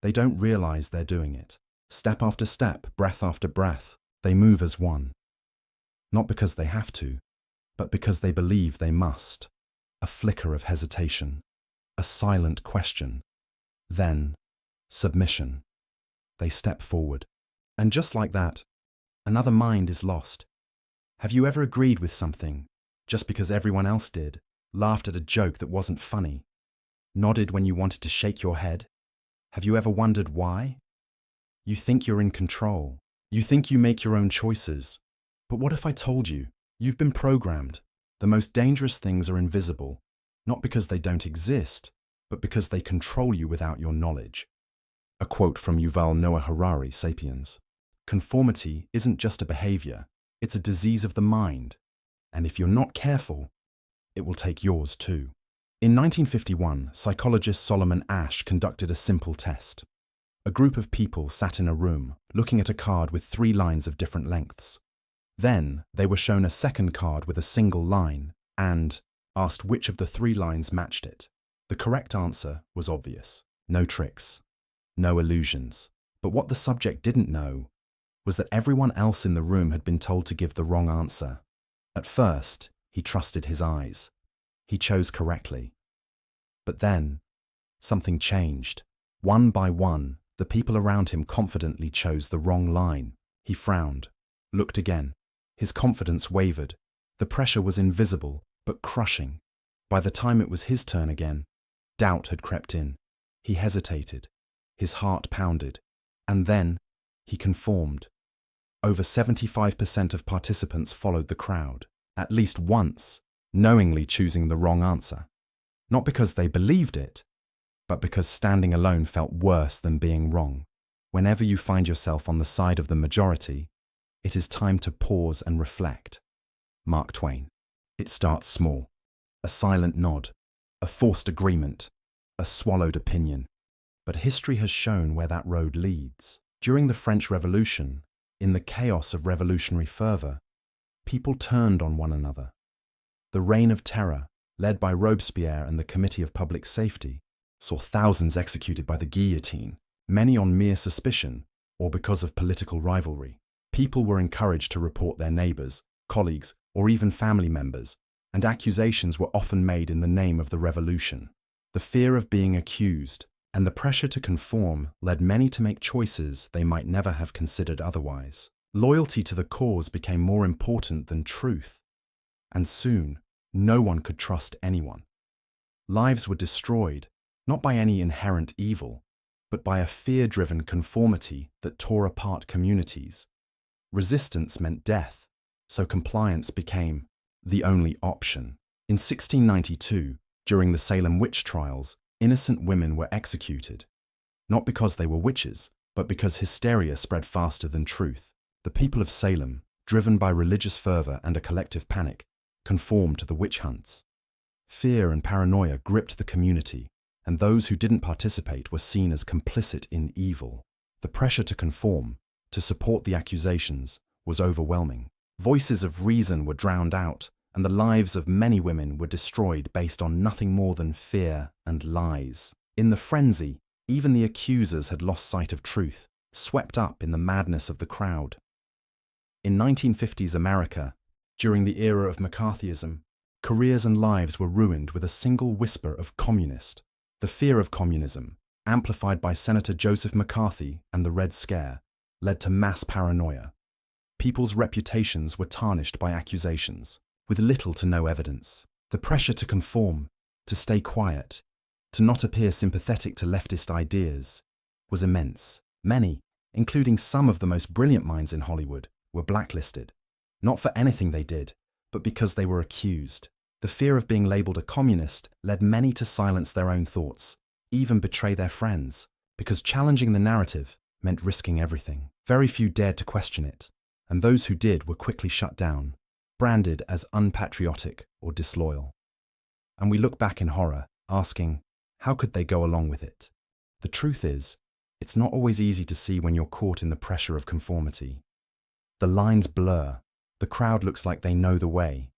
They don't realize they're doing it. Step after step, breath after breath, they move as one. Not because they have to, but because they believe they must. A flicker of hesitation, a silent question, then submission. They step forward. And just like that, another mind is lost. Have you ever agreed with something just because everyone else did, laughed at a joke that wasn't funny, nodded when you wanted to shake your head? Have you ever wondered why? You think you're in control. You think you make your own choices. But what if I told you, you've been programmed? The most dangerous things are invisible, not because they don't exist, but because they control you without your knowledge. A quote from Yuval Noah Harari, Sapiens. Conformity isn't just a behavior, it's a disease of the mind. And if you're not careful, it will take yours too. In 1951, psychologist Solomon Asch conducted a simple test. A group of people sat in a room, looking at a card with 3 lines of different lengths. Then, they were shown a second card with a single line and asked which of the 3 lines matched it. The correct answer was obvious. No tricks, no illusions. But what the subject didn't know was that everyone else in the room had been told to give the wrong answer. At first, he trusted his eyes. He chose correctly. But then, something changed. One by one, the people around him confidently chose the wrong line. He frowned, looked again. His confidence wavered. The pressure was invisible, but crushing. By the time it was his turn again, doubt had crept in. He hesitated. His heart pounded. And then, he conformed. Over 75% of participants followed the crowd, at least once, knowingly choosing the wrong answer. Not because they believed it, but because standing alone felt worse than being wrong. Whenever you find yourself on the side of the majority, it is time to pause and reflect. Mark Twain. It starts small. A silent nod, a forced agreement, a swallowed opinion. But history has shown where that road leads. During the French Revolution, in the chaos of revolutionary fervor, people turned on one another. The Reign of Terror, led by Robespierre and the Committee of Public Safety, saw thousands executed by the guillotine, many on mere suspicion or because of political rivalry. People were encouraged to report their neighbors, colleagues, or even family members, and accusations were often made in the name of the revolution. The fear of being accused and the pressure to conform led many to make choices they might never have considered otherwise. Loyalty to the cause became more important than truth, and soon, no one could trust anyone. Lives were destroyed, not by any inherent evil, but by a fear-driven conformity that tore apart communities. Resistance meant death, so compliance became the only option. In 1692, during the Salem witch trials, innocent women were executed, not because they were witches, but because hysteria spread faster than truth. The people of Salem, driven by religious fervor and a collective panic, conformed to the witch hunts. Fear and paranoia gripped the community, and those who didn't participate were seen as complicit in evil. The pressure to conform, to support the accusations, was overwhelming. Voices of reason were drowned out, and the lives of many women were destroyed based on nothing more than fear and lies. In the frenzy, even the accusers had lost sight of truth, swept up in the madness of the crowd. In 1950s America, during the era of McCarthyism, careers and lives were ruined with a single whisper of communist. The fear of communism, amplified by Senator Joseph McCarthy and the Red Scare, led to mass paranoia. People's reputations were tarnished by accusations, with little to no evidence. The pressure to conform, to stay quiet, to not appear sympathetic to leftist ideas, was immense. Many, including some of the most brilliant minds in Hollywood, were blacklisted, not for anything they did, but because they were accused. The fear of being labeled a communist led many to silence their own thoughts, even betray their friends, because challenging the narrative meant risking everything. Very few dared to question it, and those who did were quickly shut down, branded as unpatriotic or disloyal. And we look back in horror, asking, how could they go along with it? The truth is, it's not always easy to see when you're caught in the pressure of conformity. The lines blur, the crowd looks like they know the way.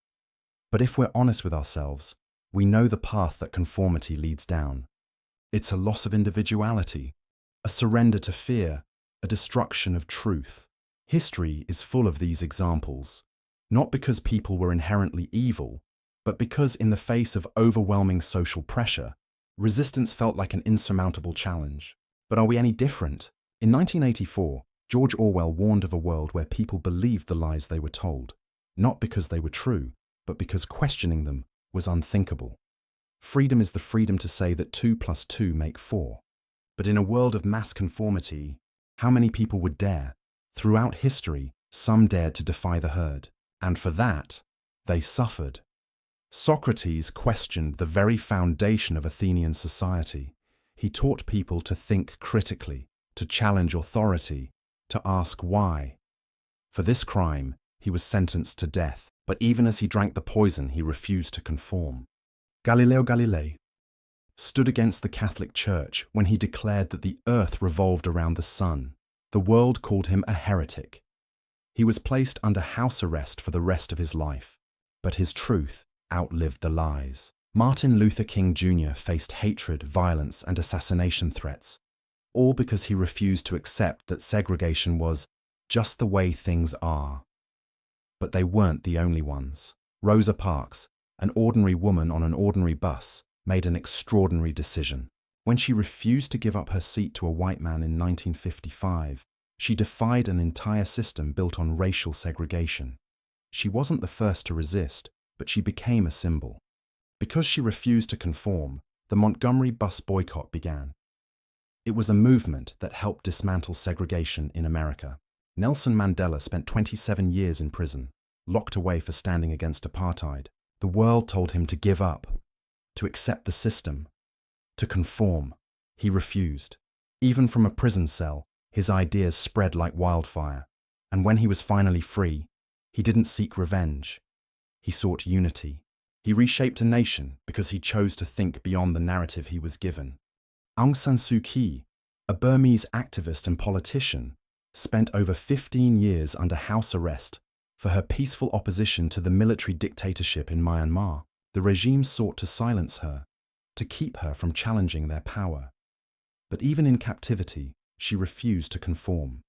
But if we're honest with ourselves, we know the path that conformity leads down. It's a loss of individuality, a surrender to fear, a destruction of truth. History is full of these examples, not because people were inherently evil, but because in the face of overwhelming social pressure, resistance felt like an insurmountable challenge. But are we any different? In 1984, George Orwell warned of a world where people believed the lies they were told, not because they were true, but because questioning them was unthinkable. Freedom is the freedom to say that 2 + 2 make 4. But in a world of mass conformity, how many people would dare? Throughout history, some dared to defy the herd, and for that, they suffered. Socrates questioned the very foundation of Athenian society. He taught people to think critically, to challenge authority, to ask why. For this crime, he was sentenced to death, but even as he drank the poison, he refused to conform. Galileo Galilei stood against the Catholic Church when he declared that the earth revolved around the sun. The world called him a heretic. He was placed under house arrest for the rest of his life, but his truth outlived the lies. Martin Luther King Jr. faced hatred, violence, and assassination threats, all because he refused to accept that segregation was just the way things are. But they weren't the only ones. Rosa Parks, an ordinary woman on an ordinary bus, made an extraordinary decision. When she refused to give up her seat to a white man in 1955, she defied an entire system built on racial segregation. She wasn't the first to resist, but she became a symbol. Because she refused to conform, the Montgomery bus boycott began. It was a movement that helped dismantle segregation in America. Nelson Mandela spent 27 years in prison, locked away for standing against apartheid. The world told him to give up, to accept the system, to conform. He refused. Even from a prison cell, his ideas spread like wildfire. And when he was finally free, he didn't seek revenge. He sought unity. He reshaped a nation because he chose to think beyond the narrative he was given. Aung San Suu Kyi, a Burmese activist and politician, spent over 15 years under house arrest for her peaceful opposition to the military dictatorship in Myanmar. The regime sought to silence her, to keep her from challenging their power. But even in captivity, she refused to conform.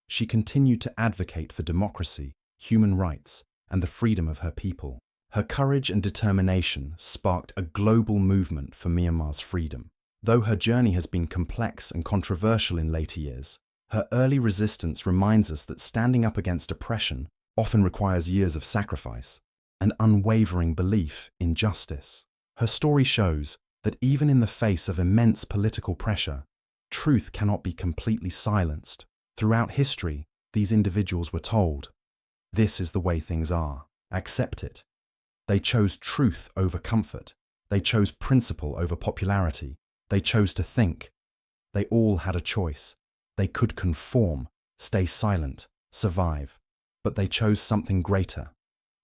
She continued to advocate for democracy, human rights, and the freedom of her people. Her courage and determination sparked a global movement for Myanmar's freedom. Though her journey has been complex and controversial in later years, her early resistance reminds us that standing up against oppression often requires years of sacrifice and unwavering belief in justice. Her story shows that even in the face of immense political pressure, truth cannot be completely silenced. Throughout history, these individuals were told, "This is the way things are. Accept it." They chose truth over comfort. They chose principle over popularity. They chose to think. They all had a choice. They could conform, stay silent, survive. But they chose something greater.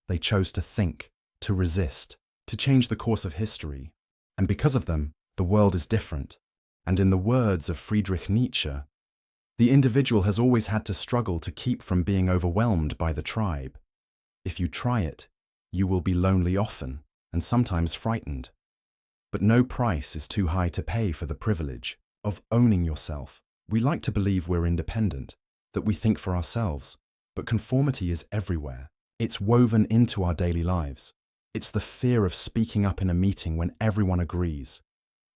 They chose to think, to resist, to change the course of history. And because of them, the world is different. And in the words of Friedrich Nietzsche, the individual has always had to struggle to keep from being overwhelmed by the tribe. If you try it, you will be lonely often, and sometimes frightened. But no price is too high to pay for the privilege of owning yourself. We like to believe we're independent, that we think for ourselves, but conformity is everywhere. It's woven into our daily lives. It's the fear of speaking up in a meeting when everyone agrees,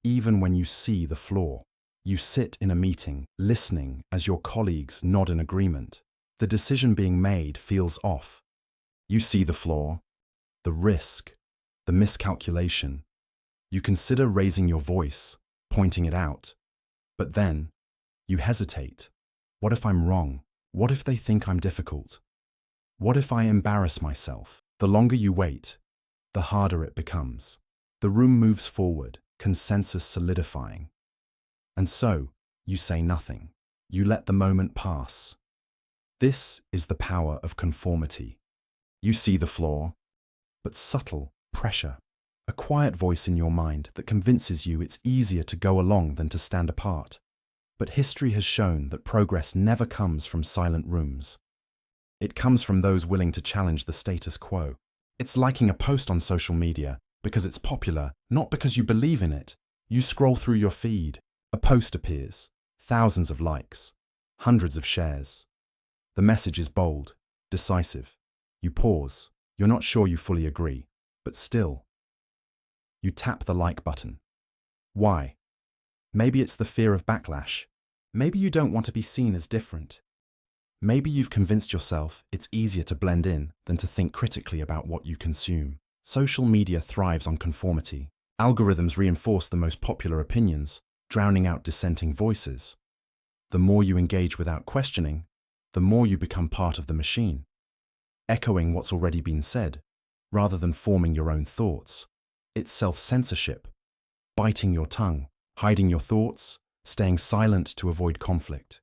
even when you see the flaw. You sit in a meeting, listening as your colleagues nod in agreement. The decision being made feels off. You see the flaw, the risk, the miscalculation. You consider raising your voice, pointing it out. But then, you hesitate. What if I'm wrong? What if they think I'm difficult? What if I embarrass myself? The longer you wait, the harder it becomes. The room moves forward, consensus solidifying. And so, you say nothing. You let the moment pass. This is the power of conformity. You see the flaw, but subtle pressure. A quiet voice in your mind that convinces you it's easier to go along than to stand apart. But history has shown that progress never comes from silent rooms. It comes from those willing to challenge the status quo. It's liking a post on social media because it's popular, not because you believe in it. You scroll through your feed. A post appears. Thousands of likes, hundreds of shares. The message is bold, decisive. You pause. You're not sure you fully agree, but still. You tap the like button. Why? Maybe it's the fear of backlash. Maybe you don't want to be seen as different. Maybe you've convinced yourself it's easier to blend in than to think critically about what you consume. Social media thrives on conformity. Algorithms reinforce the most popular opinions, drowning out dissenting voices. The more you engage without questioning, the more you become part of the machine, echoing what's already been said, rather than forming your own thoughts. It's self-censorship, biting your tongue, hiding your thoughts, staying silent to avoid conflict.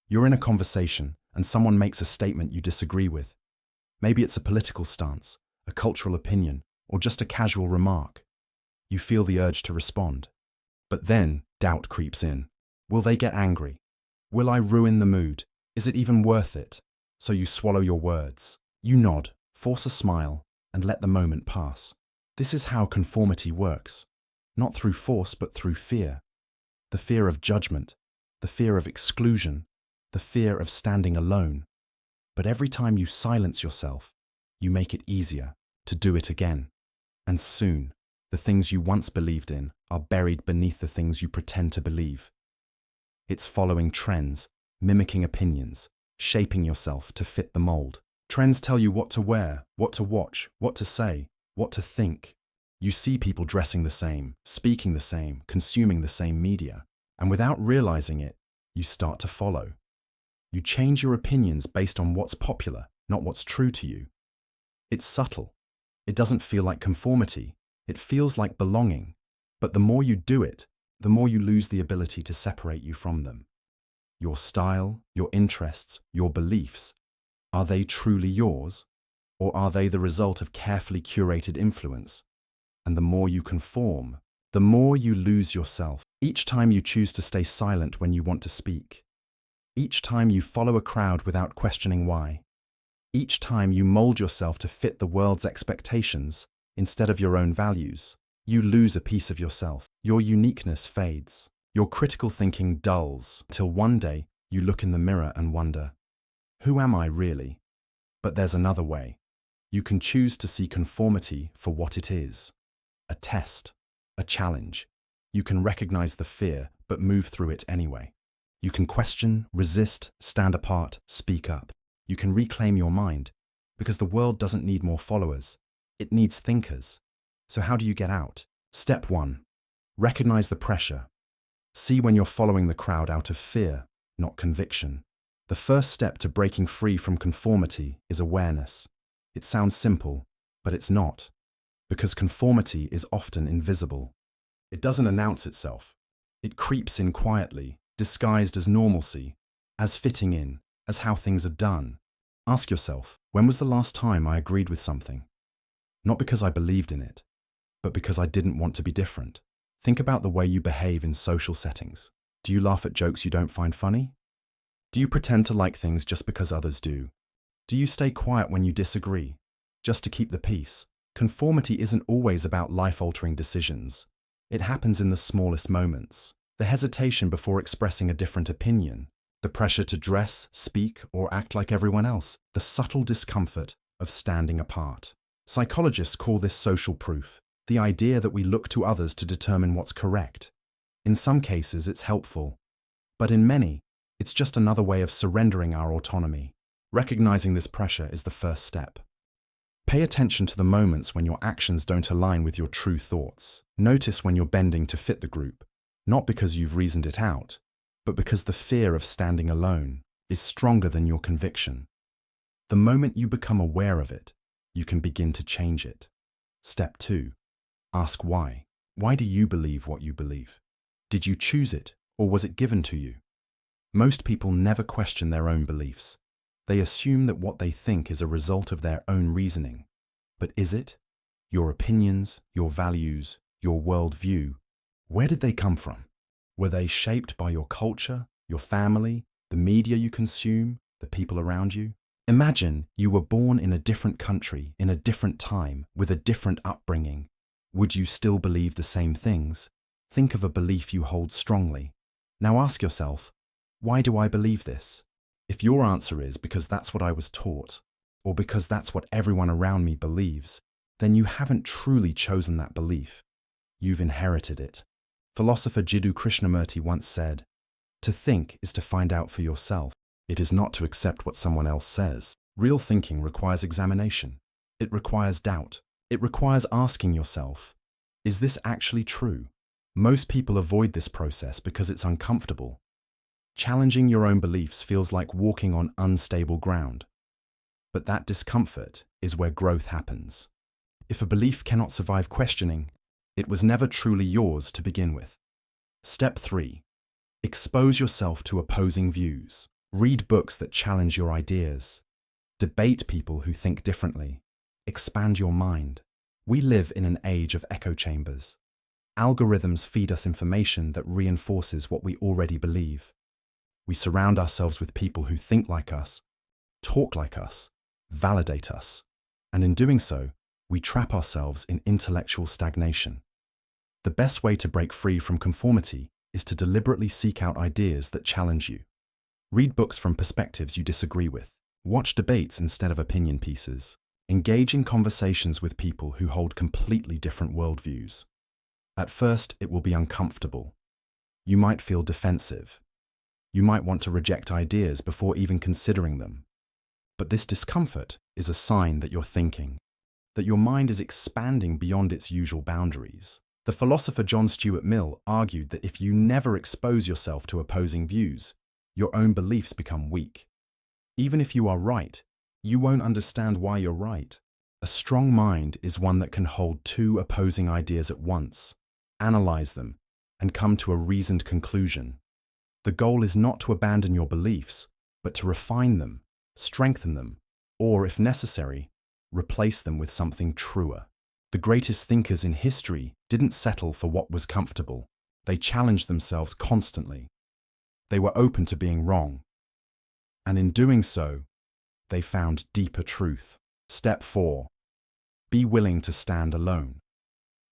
You're in a conversation and someone makes a statement you disagree with. Maybe it's a political stance, a cultural opinion, or just a casual remark. You feel the urge to respond. But then doubt creeps in. Will they get angry? Will I ruin the mood? Is it even worth it? So you swallow your words. You nod, force a smile, and let the moment pass. This is how conformity works. Not through force, but through fear. The fear of judgment, the fear of exclusion, the fear of standing alone. But every time you silence yourself, you make it easier to do it again. And soon, the things you once believed in are buried beneath the things you pretend to believe. It's following trends, mimicking opinions, shaping yourself to fit the mold. Trends tell you what to wear, what to watch, what to say, what to think. You see people dressing the same, speaking the same, consuming the same media, and without realizing it, you start to follow. You change your opinions based on what's popular, not what's true to you. It's subtle. It doesn't feel like conformity. It feels like belonging. But the more you do it, the more you lose the ability to separate you from them. Your style, your interests, your beliefs, are they truly yours? Or are they the result of carefully curated influence? And the more you conform, the more you lose yourself. Each time you choose to stay silent when you want to speak. Each time you follow a crowd without questioning why. Each time you mold yourself to fit the world's expectations instead of your own values, you lose a piece of yourself. Your uniqueness fades. Your critical thinking dulls till one day you look in the mirror and wonder, who am I really? But there's another way. You can choose to see conformity for what it is. A test, a challenge. You can recognize the fear, but move through it anyway. You can question, resist, stand apart, speak up. You can reclaim your mind, because the world doesn't need more followers. It needs thinkers. So how do you get out? Step 1. Recognize the pressure. See when you're following the crowd out of fear, not conviction. The first step to breaking free from conformity is awareness. It sounds simple, but it's not, because conformity is often invisible. It doesn't announce itself. It creeps in quietly, disguised as normalcy, as fitting in, as how things are done. Ask yourself, when was the last time I agreed with something? Not because I believed in it, but because I didn't want to be different. Think about the way you behave in social settings. Do you laugh at jokes you don't find funny? Do you pretend to like things just because others do? Do you stay quiet when you disagree, just to keep the peace? Conformity isn't always about life-altering decisions. It happens in the smallest moments. The hesitation before expressing a different opinion, the pressure to dress, speak, or act like everyone else, the subtle discomfort of standing apart. Psychologists call this social proof, the idea that we look to others to determine what's correct. In some cases, it's helpful, but in many, it's just another way of surrendering our autonomy. Recognizing this pressure is the first step. Pay attention to the moments when your actions don't align with your true thoughts. Notice when you're bending to fit the group, not because you've reasoned it out, but because the fear of standing alone is stronger than your conviction. The moment you become aware of it, you can begin to change it. Step 2. Ask why. Why do you believe what you believe? Did you choose it, or was it given to you? Most people never question their own beliefs. They assume that what they think is a result of their own reasoning. But is it? Your opinions, your values, your worldview, where did they come from? Were they shaped by your culture, your family, the media you consume, the people around you? Imagine you were born in a different country, in a different time, with a different upbringing. Would you still believe the same things? Think of a belief you hold strongly. Now ask yourself, Why do I believe this? If your answer is because that's what I was taught, or because that's what everyone around me believes, then you haven't truly chosen that belief. You've inherited it. Philosopher Jiddu Krishnamurti once said, "To think is to find out for yourself. It is not to accept what someone else says." Real thinking requires examination. It requires doubt. It requires asking yourself, is this actually true? Most people avoid this process because it's uncomfortable. Challenging your own beliefs feels like walking on unstable ground. But that discomfort is where growth happens. If a belief cannot survive questioning, it was never truly yours to begin with. Step 3. Expose yourself to opposing views. Read books that challenge your ideas. Debate people who think differently. Expand your mind. We live in an age of echo chambers. Algorithms feed us information that reinforces what we already believe. We surround ourselves with people who think like us, talk like us, validate us, and in doing so, we trap ourselves in intellectual stagnation. The best way to break free from conformity is to deliberately seek out ideas that challenge you. Read books from perspectives you disagree with. Watch debates instead of opinion pieces. Engage in conversations with people who hold completely different worldviews. At first, it will be uncomfortable. You might feel defensive. You might want to reject ideas before even considering them. But this discomfort is a sign that you're thinking, that your mind is expanding beyond its usual boundaries. The philosopher John Stuart Mill argued that if you never expose yourself to opposing views, your own beliefs become weak. Even if you are right, you won't understand why you're right. A strong mind is one that can hold two opposing ideas at once, analyze them, and come to a reasoned conclusion. The goal is not to abandon your beliefs, but to refine them, strengthen them, or, if necessary, replace them with something truer. The greatest thinkers in history didn't settle for what was comfortable. They challenged themselves constantly. They were open to being wrong. And in doing so, they found deeper truth. Step 4. Be willing to stand alone.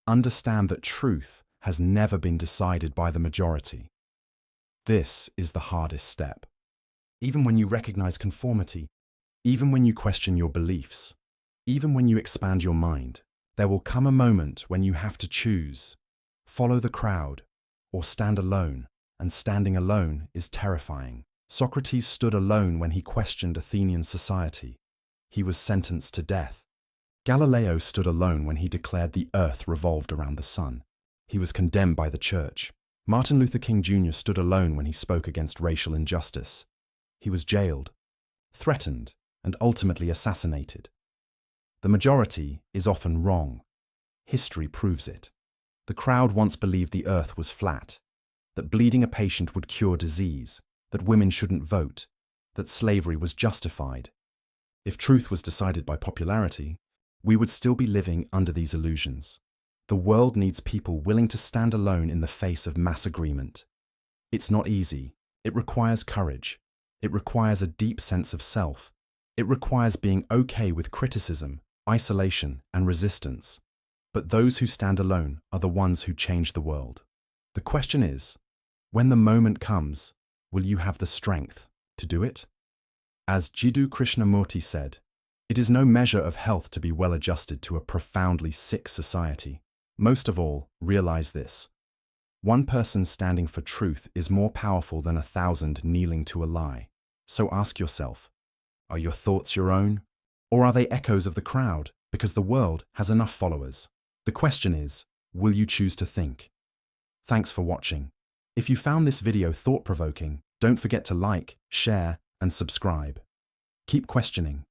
Understand that truth has never been decided by the majority. This is the hardest step. Even when you recognize conformity, even when you question your beliefs, even when you expand your mind, there will come a moment when you have to choose. Follow the crowd or stand alone, and standing alone is terrifying. Socrates stood alone when he questioned Athenian society. He was sentenced to death. Galileo stood alone when he declared the earth revolved around the sun. He was condemned by the church. Martin Luther King Jr. stood alone when he spoke against racial injustice. He was jailed, threatened, and ultimately assassinated. The majority is often wrong. History proves it. The crowd once believed the earth was flat, that bleeding a patient would cure disease, that women shouldn't vote, that slavery was justified. If truth was decided by popularity, we would still be living under these illusions. The world needs people willing to stand alone in the face of mass agreement. It's not easy. It requires courage. It requires a deep sense of self. It requires being okay with criticism, isolation, and resistance. But those who stand alone are the ones who change the world. The question is, when the moment comes, will you have the strength to do it? As Jiddu Krishnamurti said, it is no measure of health to be well adjusted to a profoundly sick society. Most of all, realize this. One person standing for truth is more powerful than 1,000 kneeling to a lie. So ask yourself, are your thoughts your own? Or are they echoes of the crowd because the world has enough followers? The question is, will you choose to think? Thanks for watching. If you found this video thought-provoking, don't forget to like, share, and subscribe. Keep questioning,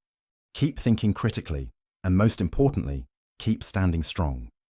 keep thinking critically, and most importantly, keep standing strong.